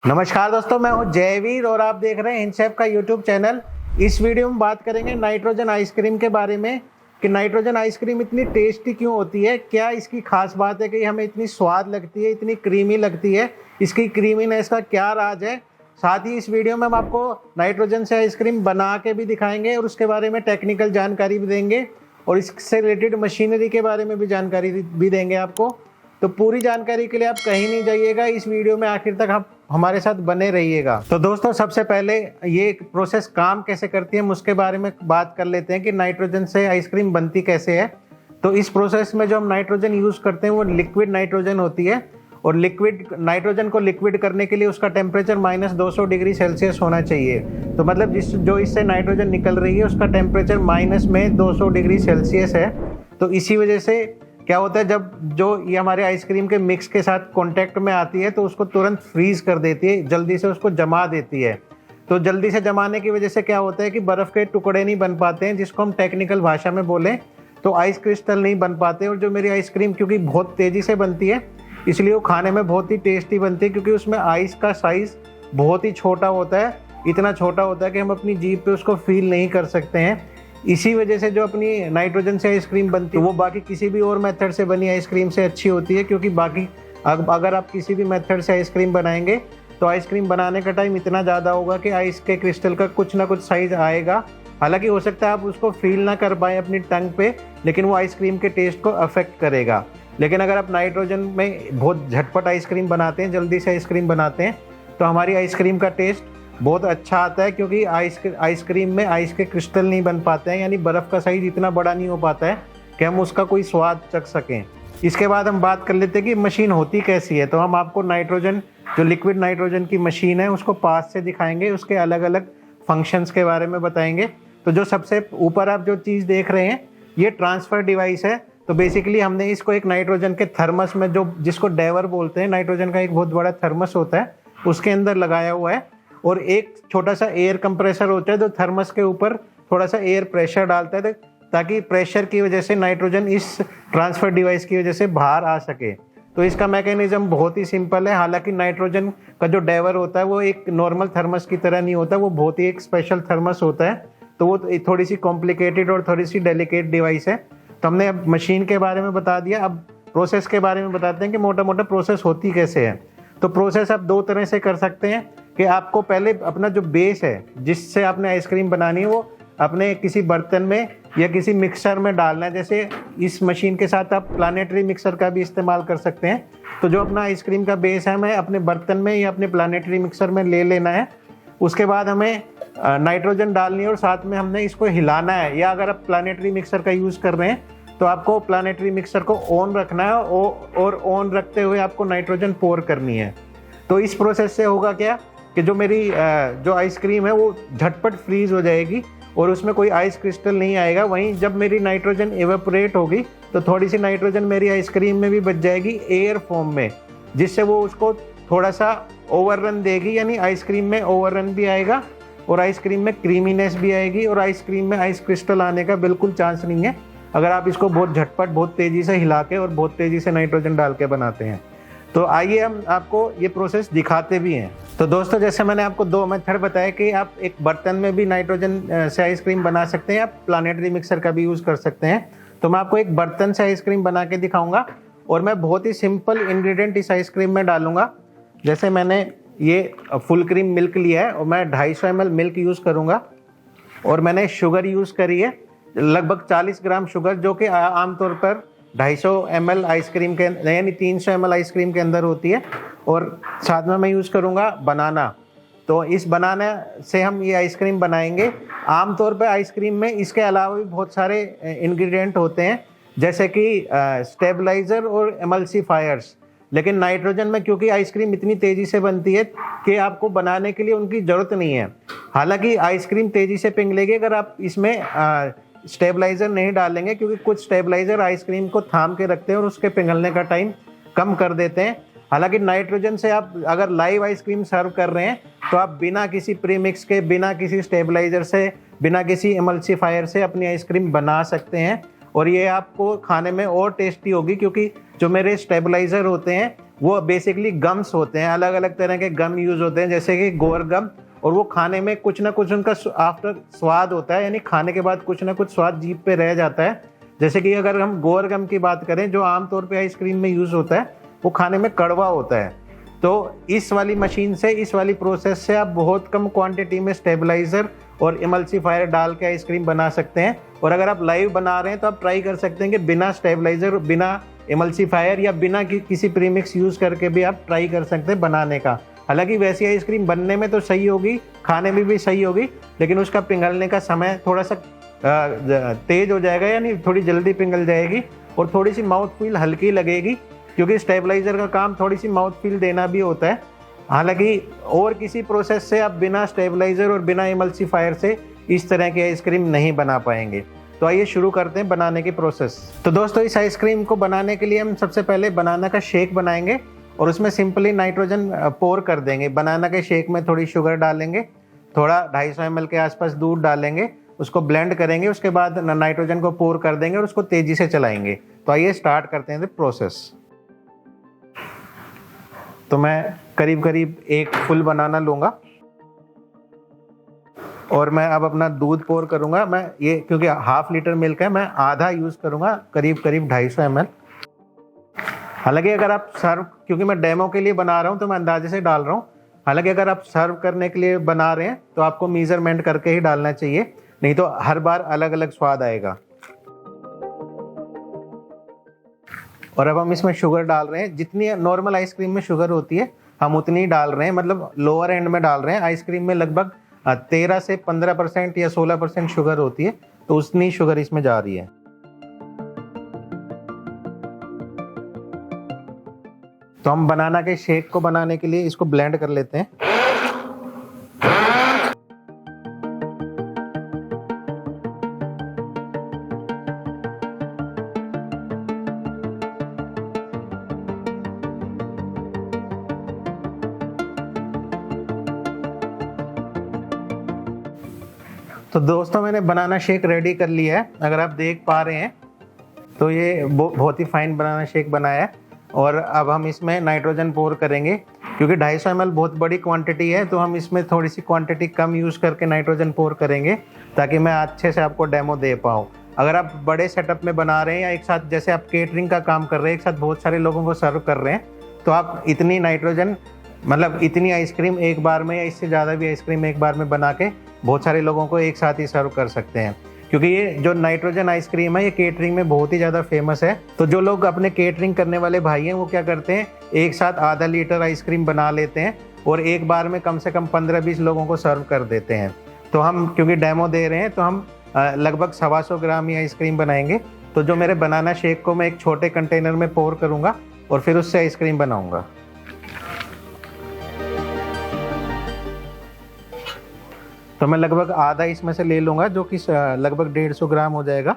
नमस्कार दोस्तों, मैं हूं जयवीर और आप देख रहे हैं हिंदशेफ का यूट्यूब चैनल। इस वीडियो में बात करेंगे नाइट्रोजन आइसक्रीम के बारे में कि नाइट्रोजन आइसक्रीम इतनी टेस्टी क्यों होती है, क्या इसकी खास बात है कि हमें इतनी स्वाद लगती है, इतनी क्रीमी लगती है, इसकी क्रीमीनेस का क्या राज है। साथ ही इस वीडियो में हम आपको नाइट्रोजन से आइसक्रीम बना के भी दिखाएंगे और उसके बारे में टेक्निकल जानकारी भी देंगे और इससे रिलेटेड मशीनरी के बारे में भी जानकारी भी देंगे आपको। तो पूरी जानकारी के लिए आप कहीं नहीं जाइएगा, इस वीडियो में आखिर तक आप हमारे साथ बने रहिएगा। तो दोस्तों, सबसे पहले ये प्रोसेस काम कैसे करती है हम उसके बारे में बात कर लेते हैं कि नाइट्रोजन से आइसक्रीम बनती कैसे है। तो इस प्रोसेस में जो हम नाइट्रोजन यूज करते हैं वो लिक्विड नाइट्रोजन होती है और लिक्विड नाइट्रोजन को लिक्विड करने के लिए उसका टेम्परेचर -200 डिग्री सेल्सियस होना चाहिए। तो मतलब जो इससे नाइट्रोजन निकल रही है उसका टेम्परेचर -200 डिग्री सेल्सियस है। तो इसी वजह से क्या होता है, जब जो ये हमारे आइसक्रीम के मिक्स के साथ कांटेक्ट में आती है तो उसको तुरंत फ्रीज कर देती है, जल्दी से उसको जमा देती है। तो जल्दी से जमाने की वजह से क्या होता है कि बर्फ़ के टुकड़े नहीं बन पाते हैं, जिसको हम टेक्निकल भाषा में बोलें तो आइस क्रिस्टल नहीं बन पाते। और जो मेरी आइसक्रीम क्योंकि बहुत तेज़ी से बनती है इसलिए वो खाने में बहुत ही टेस्टी बनती है, क्योंकि उसमें आइस का साइज़ बहुत ही छोटा होता है, इतना छोटा होता है कि हम अपनी जीभ पे उसको फील नहीं कर सकते हैं। इसी वजह से जो अपनी नाइट्रोजन से आइसक्रीम बनती है वो बाकी किसी भी और मेथड से बनी आइसक्रीम से अच्छी होती है, क्योंकि बाकी अगर आप किसी भी मेथड से आइसक्रीम बनाएंगे तो आइसक्रीम बनाने का टाइम इतना ज़्यादा होगा कि आइस के क्रिस्टल का कुछ ना कुछ साइज़ आएगा। हालांकि हो सकता है आप उसको फील ना कर पाएँ अपनी टंग पे, लेकिन वो आइसक्रीम के टेस्ट को अफेक्ट करेगा। लेकिन अगर आप नाइट्रोजन में बहुत झटपट आइसक्रीम बनाते हैं, जल्दी से आइसक्रीम बनाते हैं, तो हमारी आइसक्रीम का टेस्ट बहुत अच्छा आता है, क्योंकि आइसक्रीम में आइस के क्रिस्टल नहीं बन पाते हैं, यानी बर्फ़ का साइज़ इतना बड़ा नहीं हो पाता है कि हम उसका कोई स्वाद चख सकें। इसके बाद हम बात कर लेते हैं कि मशीन होती कैसी है। तो हम आपको नाइट्रोजन, जो लिक्विड नाइट्रोजन की मशीन है, उसको पास से दिखाएंगे, उसके अलग अलग फंक्शंस के बारे में बताएंगे। तो जो सबसे ऊपर आप जो चीज़ देख रहे हैं ये ट्रांसफ़र डिवाइस है। तो बेसिकली हमने इसको एक नाइट्रोजन के थर्मस में, जो जिसको डेवर बोलते हैं, नाइट्रोजन का एक बहुत बड़ा थर्मस होता है, उसके अंदर लगाया हुआ है। और एक छोटा सा एयर कंप्रेसर होता है जो थर्मस के ऊपर थोड़ा सा एयर प्रेशर डालता है, ताकि प्रेशर की वजह से नाइट्रोजन इस ट्रांसफ़र डिवाइस की वजह से बाहर आ सके। तो इसका मैकेनिज्म बहुत ही सिंपल है। हालांकि नाइट्रोजन का जो डेवर होता है वो एक नॉर्मल थर्मस की तरह नहीं होता, वो बहुत ही एक स्पेशल थर्मस होता है। तो वो थोड़ी सी कॉम्प्लिकेटेड और थोड़ी सी डेलिकेट डिवाइस है। तो हमने अब मशीन के बारे में बता दिया, अब प्रोसेस के बारे में बताते हैं कि मोटा मोटा प्रोसेस होती कैसे है। तो प्रोसेस आप दो तरह से कर सकते हैं कि आपको पहले अपना जो बेस है जिससे आपने आइसक्रीम बनानी है वो अपने किसी बर्तन में या किसी मिक्सर में डालना है। जैसे इस मशीन के साथ आप प्लानेटरी मिक्सर का भी इस्तेमाल कर सकते हैं। तो जो अपना आइसक्रीम का बेस है हमें अपने बर्तन में या अपने प्लानेटरी मिक्सर में ले लेना है। उसके बाद हमें नाइट्रोजन डालनी है और साथ में हमने इसको हिलाना है। या अगर आप प्लानेटरी मिक्सर का यूज़ कर रहे हैं तो आपको प्लानेटरी मिक्सर को ऑन रखना है और ऑन रखते हुए आपको नाइट्रोजन पोर करनी है। तो इस प्रोसेस से होगा क्या कि जो मेरी जो आइसक्रीम है वो झटपट फ्रीज हो जाएगी और उसमें कोई आइस क्रिस्टल नहीं आएगा। वहीं जब मेरी नाइट्रोजन एवेपोरेट होगी तो थोड़ी सी नाइट्रोजन मेरी आइसक्रीम में भी बच जाएगी एयर फॉर्म में, जिससे वो उसको थोड़ा सा ओवररन देगी, यानी आइसक्रीम में ओवररन भी आएगा और आइसक्रीम में क्रीमीनेस भी आएगी और आइसक्रीम में आइस क्रिस्टल आने का बिल्कुल चांस नहीं है अगर आप इसको बहुत झटपट, बहुत तेज़ी से हिला के और बहुत तेज़ी से नाइट्रोजन डाल के बनाते हैं। तो आइए हम आपको ये प्रोसेस दिखाते भी हैं। तो दोस्तों, जैसे मैंने आपको दो मेथड बताया कि आप एक बर्तन में भी नाइट्रोजन से आइसक्रीम बना सकते हैं, आप प्लानेटरी मिक्सर का भी यूज़ कर सकते हैं। तो मैं आपको एक बर्तन से आइसक्रीम बना के दिखाऊंगा और मैं बहुत ही सिंपल इंग्रेडिएंट इस आइसक्रीम में डालूंगा। जैसे मैंने ये फुल क्रीम मिल्क लिया है और मैं 250 ml मिल्क यूज़ करूँगा और मैंने शुगर यूज़ करी है लगभग 40 ग्राम शुगर, जो कि आमतौर पर 250 ml आइसक्रीम के यानी 300 ml आइसक्रीम के अंदर होती है। और साथ में मैं यूज़ करूँगा बनाना। तो इस बनाना से हम ये आइसक्रीम बनाएंगे। आमतौर पर आइसक्रीम में इसके अलावा भी बहुत सारे इंग्रेडिएंट होते हैं, जैसे कि स्टेबलाइज़र और एमल्सिफायर्स। लेकिन नाइट्रोजन में क्योंकि आइसक्रीम इतनी तेज़ी से बनती है कि आपको बनाने के लिए उनकी ज़रूरत नहीं है। हालांकि आइसक्रीम तेज़ी से पिघलेगी अगर आप इसमें स्टेबलाइज़र नहीं डालेंगे, क्योंकि कुछ स्टेबलाइज़र आइसक्रीम को थाम के रखते हैं और उसके पिघलने का टाइम कम कर देते हैं। हालांकि नाइट्रोजन से आप अगर लाइव आइसक्रीम सर्व कर रहे हैं तो आप बिना किसी प्रीमिक्स के, बिना किसी स्टेबलाइज़र से, बिना किसी एमल्सिफायर से अपनी आइसक्रीम बना सकते हैं और ये आपको खाने में और टेस्टी होगी, क्योंकि जो मेरे स्टेबलाइज़र होते हैं वो बेसिकली गम्स होते हैं, अलग अलग तरह के गम यूज होते हैं, जैसे कि गोर गम, और वो खाने में कुछ ना कुछ उनका आफ्टर स्वाद होता है, यानी खाने के बाद कुछ ना कुछ स्वाद जीभ पे रह जाता है। जैसे कि अगर हम गोर गम की बात करें जो आमतौर पे आइसक्रीम में यूज होता है, वो खाने में कड़वा होता है। तो इस वाली मशीन से, इस वाली प्रोसेस से आप बहुत कम क्वांटिटी में स्टेबलाइजर और इमल्सीफायर डाल के आइसक्रीम बना सकते हैं। और अगर आप लाइव बना रहे हैं तो आप ट्राई कर सकते हैं कि बिना स्टेबलाइजर, बिना इमल्सीफायर या बिना किसी प्रीमिक्स यूज करके भी आप ट्राई कर सकते हैं बनाने का। हालांकि वैसी आइसक्रीम बनने में तो सही होगी, खाने में भी सही होगी, लेकिन उसका पिघलने का समय थोड़ा सा तेज हो जाएगा, यानी थोड़ी जल्दी पिघल जाएगी और थोड़ी सी माउथ फील हल्की लगेगी, क्योंकि स्टेबलाइजर का काम थोड़ी सी माउथ फील देना भी होता है। हालांकि और किसी प्रोसेस से आप बिना स्टेबलाइजर और बिना इमल्सीफायर से इस तरह की आइसक्रीम नहीं बना पाएंगे। तो आइए शुरू करते हैं बनाने की प्रोसेस। तो दोस्तों, इस आइसक्रीम को बनाने के लिए हम सबसे पहले बनाना का शेक बनाएंगे और उसमें सिंपली नाइट्रोजन पोर कर देंगे। बनाना के शेक में थोड़ी शुगर डालेंगे, थोड़ा 250 ml के आसपास दूध डालेंगे, उसको ब्लेंड करेंगे, उसके बाद नाइट्रोजन को पोर कर देंगे और उसको तेजी से चलाएंगे। तो आइए स्टार्ट करते हैं प्रोसेस। तो मैं करीब करीब एक फुल बनाना लूँगा और मैं अब अपना दूध पोर करूँगा। मैं ये, क्योंकि ½ लीटर मिल्क है, मैं आधा यूज़ करूँगा, करीब करीब 250 ml। हालांकि अगर आप सर्व, क्योंकि मैं डेमो के लिए बना रहा हूँ तो मैं अंदाजे से डाल रहा हूँ, हालांकि अगर आप सर्व करने के लिए बना रहे हैं तो आपको मेजरमेंट करके ही डालना चाहिए, नहीं तो हर बार अलग अलग स्वाद आएगा। और अब हम इसमें शुगर डाल रहे हैं, जितनी नॉर्मल आइसक्रीम में शुगर होती है हम उतनी डाल रहे हैं, मतलब लोअर एंड में डाल रहे हैं। आइसक्रीम में लगभग 13 से 15% या 16% शुगर होती है, तो उतनी शुगर इसमें जा रही है। तो हम बनाना के शेक को बनाने के लिए इसको ब्लेंड कर लेते हैं। तो दोस्तों, मैंने बनाना शेक रेडी कर लिया है। अगर आप देख पा रहे हैं तो ये बहुत ही फाइन बनाना शेक बनाया है। और अब हम इसमें नाइट्रोजन पोर करेंगे, क्योंकि 250 ml बहुत बड़ी क्वांटिटी है, तो हम इसमें थोड़ी सी क्वांटिटी कम यूज़ करके नाइट्रोजन पोर करेंगे, ताकि मैं अच्छे से आपको डेमो दे पाऊँ। अगर आप बड़े सेटअप में बना रहे हैं या एक साथ, जैसे आप केटरिंग का काम कर रहे हैं, एक साथ बहुत सारे लोगों को सर्व कर रहे हैं, तो आप इतनी नाइट्रोजन, मतलब इतनी आइसक्रीम एक बार में या इससे ज़्यादा भी आइसक्रीम एक बार में बना के बहुत सारे लोगों को एक साथ ही सर्व कर सकते हैं। क्योंकि ये जो नाइट्रोजन आइसक्रीम है ये केटरिंग में बहुत ही ज़्यादा फेमस है। तो जो लोग अपने केटरिंग करने वाले भाई हैं वो क्या करते हैं, एक साथ ½ लीटर आइसक्रीम बना लेते हैं और एक बार में कम से कम 15-20 लोगों को सर्व कर देते हैं। तो हम क्योंकि डेमो दे रहे हैं तो हम लगभग 125 ग्राम ही आइसक्रीम बनाएंगे। तो जो मेरे बनाना शेक को मैं एक छोटे कंटेनर में पोर करूँगा और फिर उससे आइसक्रीम बनाऊँगा। तो मैं लगभग आधा इसमें से ले लूँगा, जो कि लगभग 150 ग्राम हो जाएगा।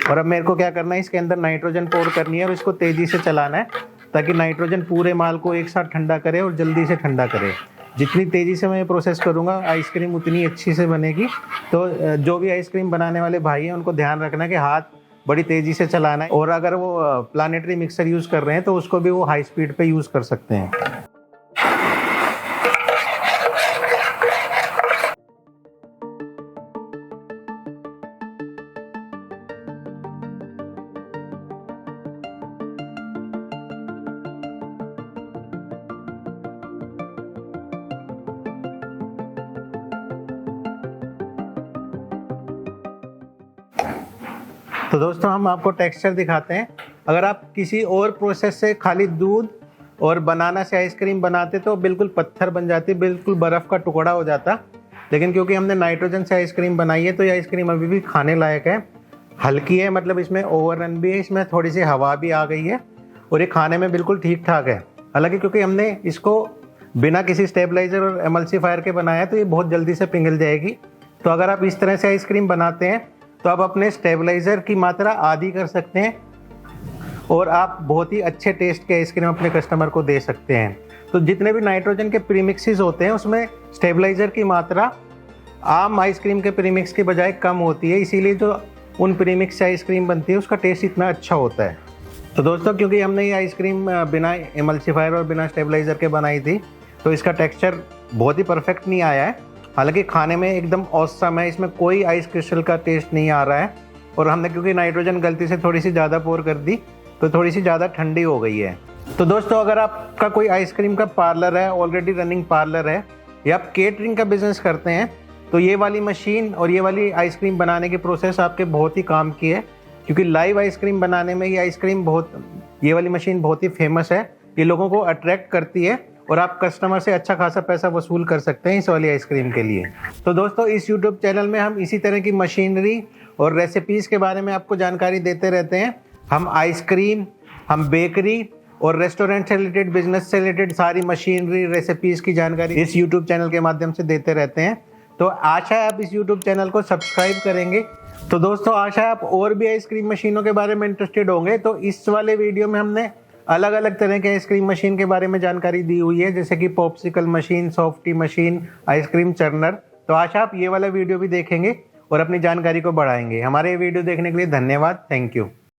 और अब मेरे को क्या करना है, इसके अंदर नाइट्रोजन पोर करनी है और इसको तेज़ी से चलाना है, ताकि नाइट्रोजन पूरे माल को एक साथ ठंडा करे और जल्दी से ठंडा करे। जितनी तेज़ी से मैं ये प्रोसेस करूँगा आइसक्रीम उतनी अच्छी से बनेगी। तो जो भी आइसक्रीम बनाने वाले भाई हैं उनको ध्यान रखना कि हाथ बड़ी तेज़ी से चलाना है। और अगर वो प्लानेटरी मिक्सर यूज़ कर रहे हैं तो उसको भी वो हाई स्पीड पे यूज़ कर सकते हैं। तो दोस्तों, हम आपको टेक्सचर दिखाते हैं। अगर आप किसी और प्रोसेस से खाली दूध और बनाना से आइसक्रीम बनाते तो बिल्कुल पत्थर बन जाती, बिल्कुल बर्फ़ का टुकड़ा हो जाता। लेकिन क्योंकि हमने नाइट्रोजन से आइसक्रीम बनाई है तो ये आइसक्रीम अभी भी खाने लायक है, हल्की है, मतलब इसमें ओवररन भी है, इसमें थोड़ी सी हवा भी आ गई है और ये खाने में बिल्कुल ठीक ठाक है। हालांकि क्योंकि हमने इसको बिना किसी स्टेबलाइजर और एमल्सीफायर के बनाया है तो ये बहुत जल्दी से पिघल जाएगी। तो अगर आप इस तरह से आइसक्रीम बनाते हैं तो आप अपने स्टेबलाइजर की मात्रा आधी कर सकते हैं और आप बहुत ही अच्छे टेस्ट के आइसक्रीम अपने कस्टमर को दे सकते हैं। तो जितने भी नाइट्रोजन के प्रीमिक्सेस होते हैं उसमें स्टेबलाइजर की मात्रा आम आइसक्रीम के प्रीमिक्स के बजाय कम होती है, इसीलिए जो उन प्रीमिक्स से आइसक्रीम बनती है उसका टेस्ट इतना अच्छा होता है। तो दोस्तों क्योंकि हमने ये आइसक्रीम बिना एमल्सीफायर और बिना स्टेबलाइज़र के बनाई थी तो इसका टेक्सचर बहुत ही परफेक्ट नहीं आया है। हालांकि खाने में एकदम औसम है, इसमें कोई आइस क्रिस्टल का टेस्ट नहीं आ रहा है। और हमने क्योंकि नाइट्रोजन गलती से थोड़ी सी ज़्यादा पोर कर दी तो थोड़ी सी ज़्यादा ठंडी हो गई है। तो दोस्तों अगर आपका कोई आइसक्रीम का पार्लर है, ऑलरेडी रनिंग पार्लर है, या आप केटरिंग का बिजनेस करते हैं तो ये वाली मशीन और ये वाली आइसक्रीम बनाने की प्रोसेस आपके बहुत ही काम की है। क्योंकि लाइव आइसक्रीम बनाने में ये वाली मशीन बहुत ही फेमस है। ये लोगों को अट्रैक्ट करती है और आप कस्टमर से अच्छा खासा पैसा वसूल कर सकते हैं इस वाली आइसक्रीम के लिए। तो दोस्तों इस यूट्यूब चैनल में हम इसी तरह की मशीनरी और रेसिपीज़ के बारे में आपको जानकारी देते रहते हैं। हम आइसक्रीम, हम बेकरी और रेस्टोरेंट से रिलेटेड, बिजनेस से रिलेटेड सारी मशीनरी, रेसिपीज़ की जानकारी इस यूट्यूब चैनल के माध्यम से देते रहते हैं। तो आशा है आप इस यूट्यूब चैनल को सब्सक्राइब करेंगे। तो दोस्तों आशा है आप और भी आइसक्रीम मशीनों के बारे में इंटरेस्टेड होंगे। तो इस वाले वीडियो में हमने अलग अलग तरह के आइसक्रीम मशीन के बारे में जानकारी दी हुई है, जैसे कि popsicle machine, softy machine, ice cream churner. तो आशा आप ये वाला वीडियो भी देखेंगे और अपनी जानकारी को बढ़ाएंगे। हमारे ये वीडियो देखने के लिए धन्यवाद। Thank you.